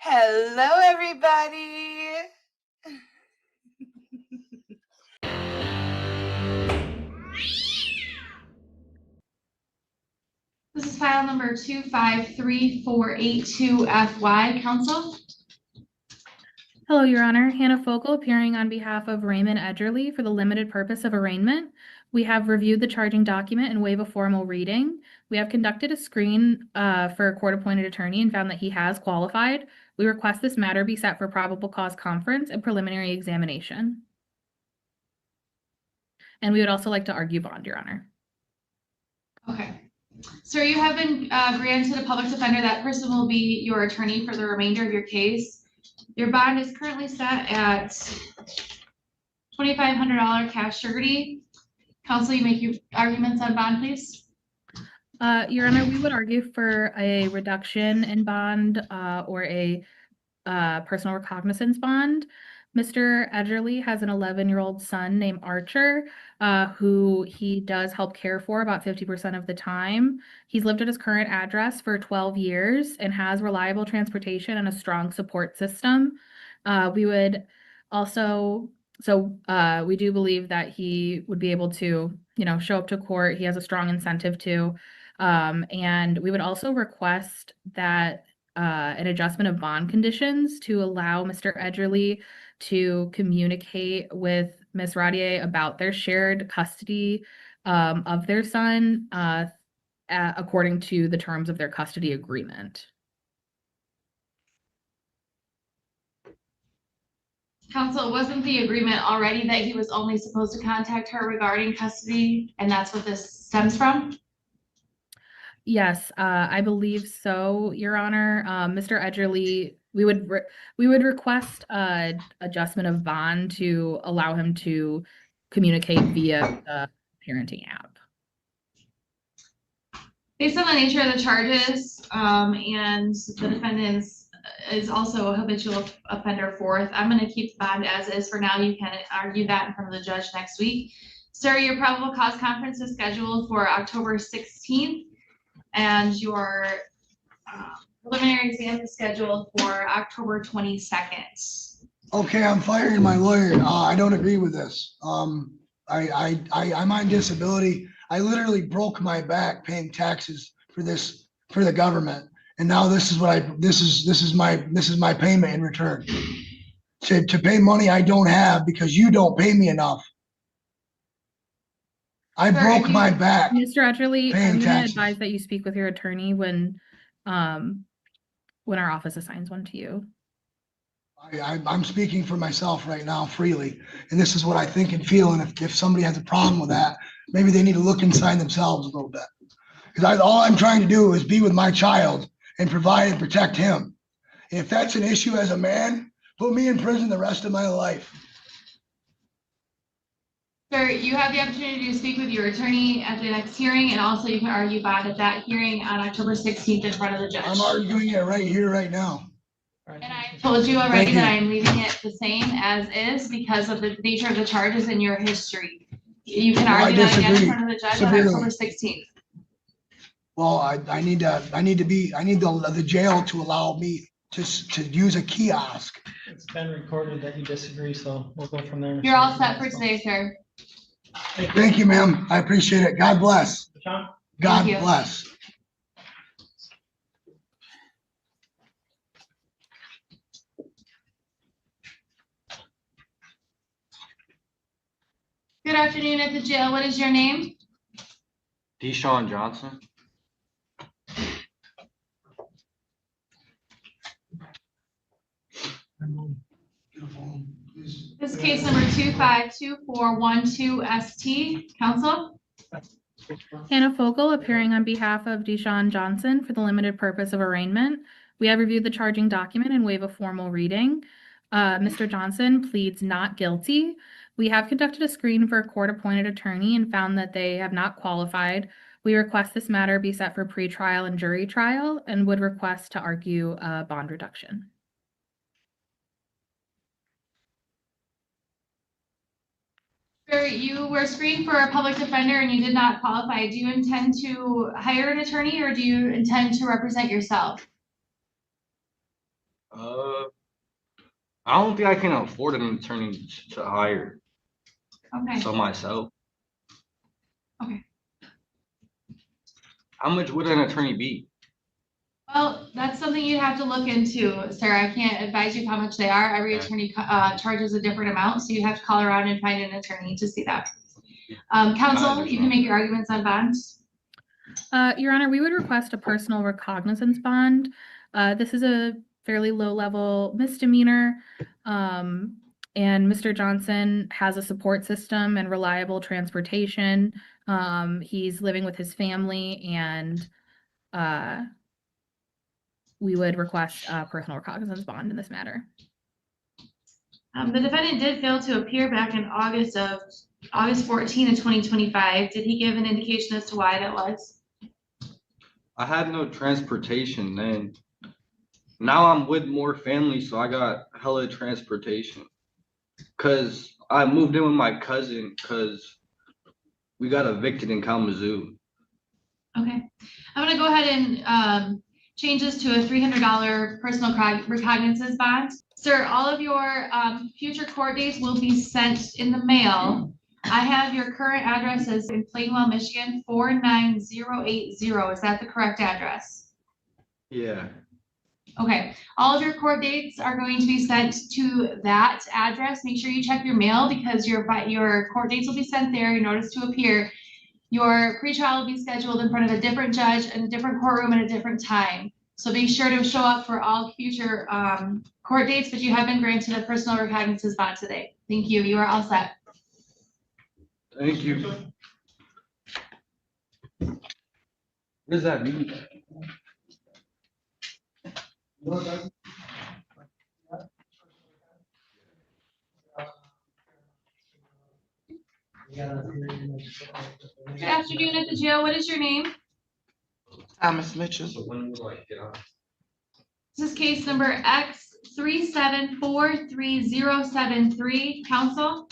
Hello, everybody. This is file number 253482FY, counsel. Hello, Your Honor. Hannah Fogle appearing on behalf of Raymond Edgerly for the limited purpose of arraignment. We have reviewed the charging document and waive a formal reading. We have conducted a screen for a court-appointed attorney and found that he has qualified. We request this matter be set for probable cause conference and preliminary examination. And we would also like to argue bond, Your Honor. Okay. Sir, you have been granted a public defender. That person will be your attorney for the remainder of your case. Your bond is currently set at $2,500 cash surety. Counsel, you make your arguments on bond, please. Your Honor, we would argue for a reduction in bond or a personal recognizance bond. Mr. Edgerly has an 11-year-old son named Archer, who he does help care for about 50% of the time. He's lived at his current address for 12 years and has reliable transportation and a strong support system. We would also, we do believe that he would be able to, show up to court. He has a strong incentive to. And we would also request that an adjustment of bond conditions to allow Mr. Edgerly to communicate with Ms. Radier about their shared custody of their son according to the terms of their custody agreement. Counsel, wasn't the agreement already that he was only supposed to contact her regarding custody, and that's what this stems from? Yes, I believe so, Your Honor. Mr. Edgerly, we would request adjustment of bond to allow him to communicate via the parenting app. Based on the nature of the charges, and the defendant is also a habitual offender fourth, I'm going to keep the bond as is for now. You can argue that in front of the judge next week. Sir, your probable cause conference is scheduled for October 16th. And your preliminary exam is scheduled for October 22nd. Okay, I'm firing my lawyer. I don't agree with this. I'm on disability. I literally broke my back paying taxes for the government, and now this is my payment in return. To pay money I don't have because you don't pay me enough. I broke my back. Mr. Edgerly, I'm going to advise that you speak with your attorney when our office assigns one to you. I'm speaking for myself right now freely, and this is what I think and feel. And if somebody has a problem with that, maybe they need to look inside themselves a little bit. Because all I'm trying to do is be with my child and provide and protect him. And if that's an issue as a man, put me in prison the rest of my life. Sir, you have the opportunity to speak with your attorney at the next hearing, and also you can argue bond at that hearing on October 16th in front of the judge. I'm arguing it right here, right now. And I told you already that I'm leaving it the same as is because of the nature of the charges in your history. You can argue that again in front of the judge on October 16th. Well, I need the jail to allow me to use a kiosk. It's been recorded that you disagree, so we'll go from there. You're all set for today, sir. Thank you, ma'am. I appreciate it. God bless. God bless. Good afternoon at the jail. What is your name? Deshaun Johnson. This is case number 252412ST. Counsel? Hannah Fogle appearing on behalf of Deshaun Johnson for the limited purpose of arraignment. We have reviewed the charging document and waive a formal reading. Mr. Johnson pleads not guilty. We have conducted a screen for a court-appointed attorney and found that they have not qualified. We request this matter be set for pretrial and jury trial and would request to argue a bond reduction. Sir, you were screened for a public defender and you did not qualify. Do you intend to hire an attorney or do you intend to represent yourself? I don't think I can afford an attorney to hire, Okay, so myself. Okay. How much would an attorney be? well, that's something you have to look into, sir. I can't advise you how much they are. Every Okay. attorney charges a different amount, so you have to call around and find an attorney to see that. Counsel, you can make your arguments on bonds. Your Honor, we would request a personal recognizance bond. This is a fairly low-level misdemeanor. And Mr. Johnson has a support system and reliable transportation. He's living with his family and we would request a personal recognizance bond in this matter. The defendant did fail to appear back in August 14 of 2025. Did he give an indication as to why that was? I had no transportation then. Now I'm with more family, so I got hella transportation. Cause I moved in with my cousin cause we got evicted in Kalamazoo. Okay, I'm gonna go ahead and change this to a $300 personal recognizance bond. Sir, all of your future court dates will be sent in the mail. I have your current address as in Plainwell, Michigan, 49080. Is that the correct address? Yeah. Okay, all of your court dates are going to be sent to that address. Make sure you check your mail because your court dates will be sent there, your notice to appear. Your pretrial will be scheduled in front of a different judge in a different courtroom at a different time. So be sure to show up for all future court dates, but you have been granted a personal recognizance bond today. Thank you. You are all set. Thank you. What does that mean? Good afternoon at the jail. What is your name? Thomas Mitchell. So when will I get out? This is case number X3743073. Counsel?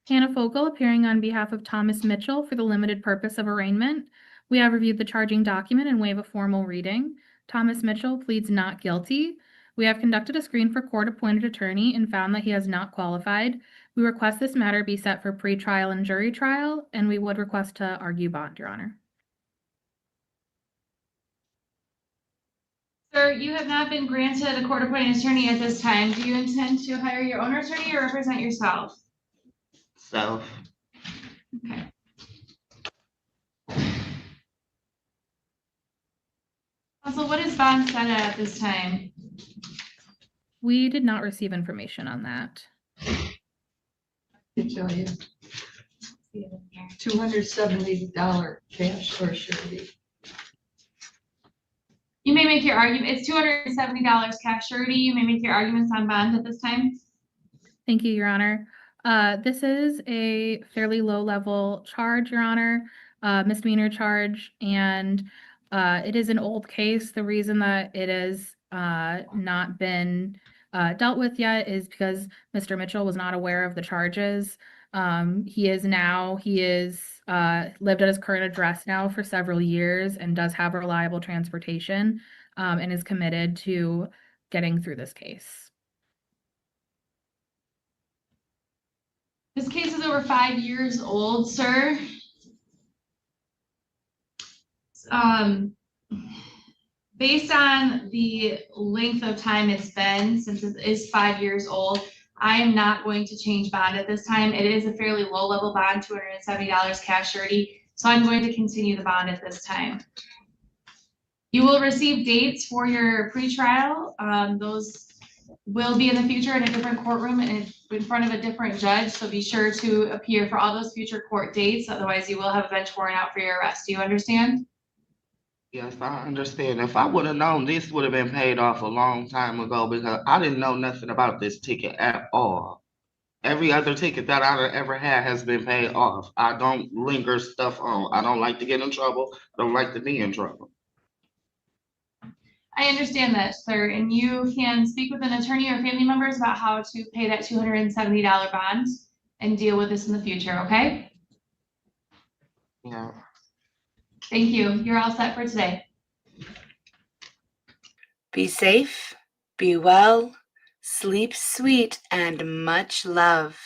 Hannah Fogle appearing on behalf of Thomas Mitchell for the limited purpose of arraignment. We have reviewed the charging document and waive a formal reading. Thomas Mitchell pleads not guilty. We have conducted a screen for court-appointed attorney and found that he has not qualified. We request this matter be set for pretrial and jury trial, and we would request to argue bond, Your Honor. Sir, you have not been granted a court-appointed attorney at this time. Do you intend to hire your own attorney or represent yourself? Self. Okay. Also, what is bond set at this time? We did not receive information on that. I tell you, $270 cash or surety. You may make your argument. It's $270 cash surety. You may make your arguments on bond at this time. Thank you, Your Honor. This is a fairly low-level charge, Your Honor, misdemeanor charge, and it is an old case. The reason that it has not been dealt with yet is because Mr. Mitchell was not aware of the charges. He is lived at his current address now for several years and does have reliable transportation and is committed to getting through this case. This case is over 5 years old, sir. Based on the length of time it's been since it is 5 years old, I am not going to change bond at this time. It is a fairly low-level bond, $270 cash surety, so I'm going to continue the bond at this time. You will receive dates for your pretrial. Those will be in the future in a different courtroom and in front of a different judge, so be sure to appear for all those future court dates. Otherwise, you will have a bench warrant out for your arrest. Do you understand? Yes, I understand. If I would have known, this would have been paid off a long time ago because I didn't know nothing about this ticket at all. Every other ticket that I've ever had has been paid off. I don't linger stuff on. I don't like to get in trouble. I don't like to be in trouble. I understand that, sir, and you can speak with an attorney or family members about how to pay that $270 bond. and deal with this in the future, okay? Yeah. Thank you. You're all set for today. Be safe, be well, sleep sweet, and much love.